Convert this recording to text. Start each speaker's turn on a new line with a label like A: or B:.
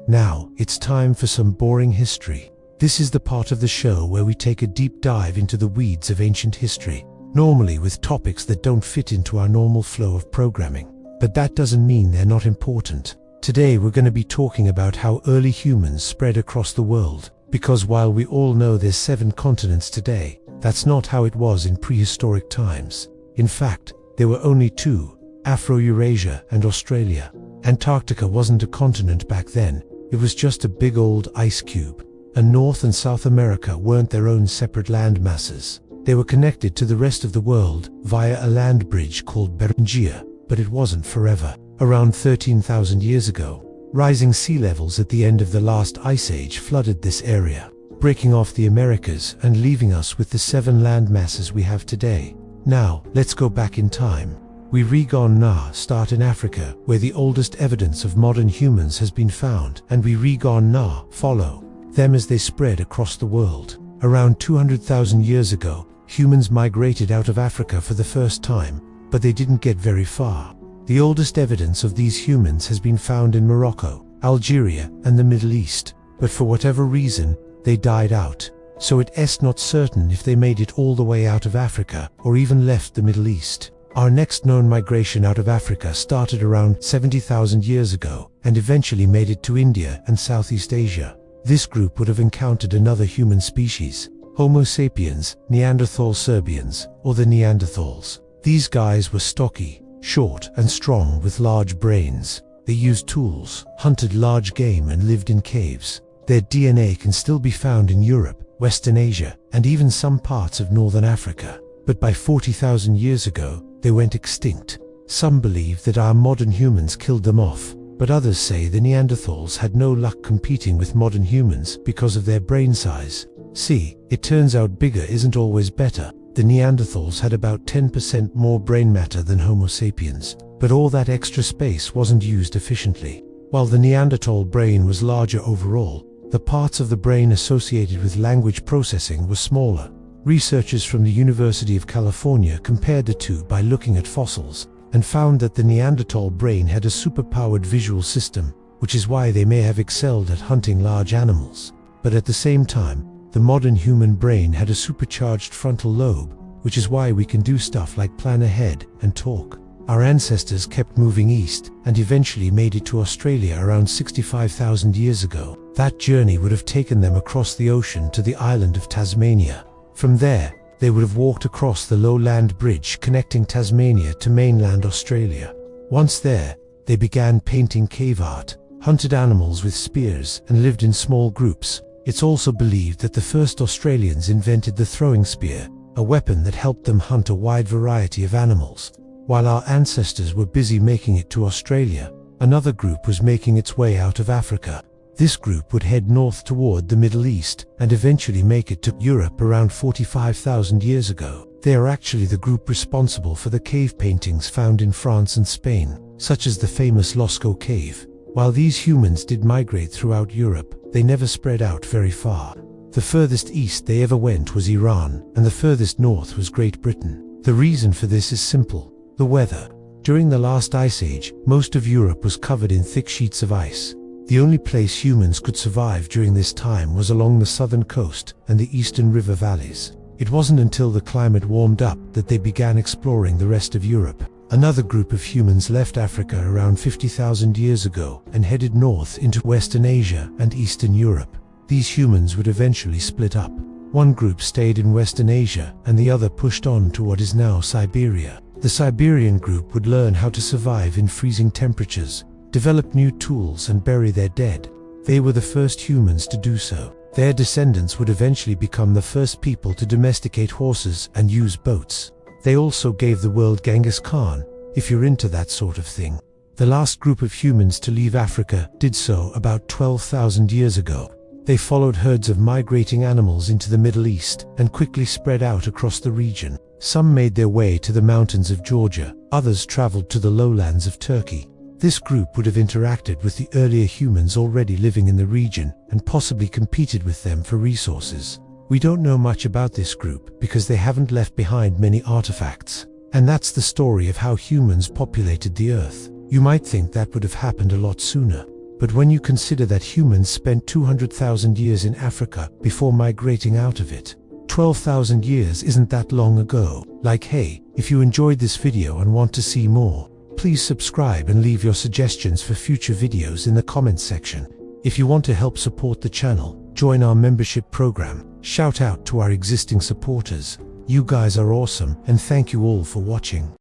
A: Now, it's time for some boring history. This is the part of the show where we take a deep dive into the weeds of ancient history, normally with topics that don't fit into our normal flow of programming. But that doesn't mean they're not important. Today we're going to be talking about how early humans spread across the world, because while we all know there's 7 continents today, that's not how it was in prehistoric times. In fact, there were only 2, Afro Eurasia and Australia. Antarctica wasn't a continent back then, it was just a big old ice cube. And North and South America weren't their own separate land masses. They were connected to the rest of the world via a land bridge called Beringia, but it wasn't forever. Around 13,000 years ago, rising sea levels at the end of the last ice age flooded this area, breaking off the Americas and leaving us with the 7 land masses we have today. Now, let's go back in time. We re-gone start in Africa, where the oldest evidence of modern humans has been found, and we re-gone follow them as they spread across the world. Around 200,000 years ago, humans migrated out of Africa for the first time, but they didn't get very far. The oldest evidence of these humans has been found in Morocco, Algeria, and the Middle East, but for whatever reason, they died out. So it's not certain if they made it all the way out of Africa, or even left the Middle East. Our next known migration out of Africa started around 70,000 years ago, and eventually made it to India and Southeast Asia. This group would have encountered another human species, Homo sapiens, Neanderthal Serbians, or the Neanderthals. These guys were stocky, short, and strong with large brains. They used tools, hunted large game, and lived in caves. Their DNA can still be found in Europe, Western Asia, and even some parts of Northern Africa. But by 40,000 years ago, they went extinct. Some believe that our modern humans killed them off, but others say the Neanderthals had no luck competing with modern humans because of their brain size. See, it turns out bigger isn't always better. The Neanderthals had about 10% more brain matter than Homo sapiens, but all that extra space wasn't used efficiently. While the Neanderthal brain was larger overall, the parts of the brain associated with language processing were smaller. Researchers from the University of California compared the two by looking at fossils, and found that the Neanderthal brain had a superpowered visual system, which is why they may have excelled at hunting large animals. But at the same time, the modern human brain had a supercharged frontal lobe, which is why we can do stuff like plan ahead and talk. Our ancestors kept moving east, and eventually made it to Australia around 65,000 years ago. That journey would have taken them across the ocean to the island of Tasmania. From there, they would have walked across the low land bridge connecting Tasmania to mainland Australia. Once there, they began painting cave art, hunted animals with spears, and lived in small groups. It's also believed that the first Australians invented the throwing spear, a weapon that helped them hunt a wide variety of animals. While our ancestors were busy making it to Australia, another group was making its way out of Africa. This group would head north toward the Middle East and eventually make it to Europe around 45,000 years ago. They are actually the group responsible for the cave paintings found in France and Spain, such as the famous Lascaux cave. While these humans did migrate throughout Europe, they never spread out very far. The furthest east they ever went was Iran, and the furthest north was Great Britain. The reason for this is simple: the weather. During the last ice age, most of Europe was covered in thick sheets of ice. The only place humans could survive during this time was along the southern coast and the eastern river valleys. It wasn't until the climate warmed up that they began exploring the rest of Europe. Another group of humans left Africa around 50,000 years ago and headed north into Western Asia and Eastern Europe. These humans would eventually split up. One group stayed in Western Asia and the other pushed on to what is now Siberia. The Siberian group would learn how to survive in freezing temperatures, develop new tools, and bury their dead. They were the first humans to do so. Their descendants would eventually become the first people to domesticate horses and use boats. They also gave the world Genghis Khan, if you're into that sort of thing. The last group of humans to leave Africa did so about 12,000 years ago. They followed herds of migrating animals into the Middle East and quickly spread out across the region. Some made their way to the mountains of Georgia, others traveled to the lowlands of Turkey. This group would have interacted with the earlier humans already living in the region and possibly competed with them for resources. We don't know much about this group because they haven't left behind many artifacts. And that's the story of how humans populated the Earth. You might think that would have happened a lot sooner. But when you consider that humans spent 200,000 years in Africa before migrating out of it, 12,000 years isn't that long ago. Hey, if you enjoyed this video and want to see more, please subscribe and leave your suggestions for future videos in the comments section. If you want to help support the channel, join our membership program. Shout out to our existing supporters. You guys are awesome, and thank you all for watching.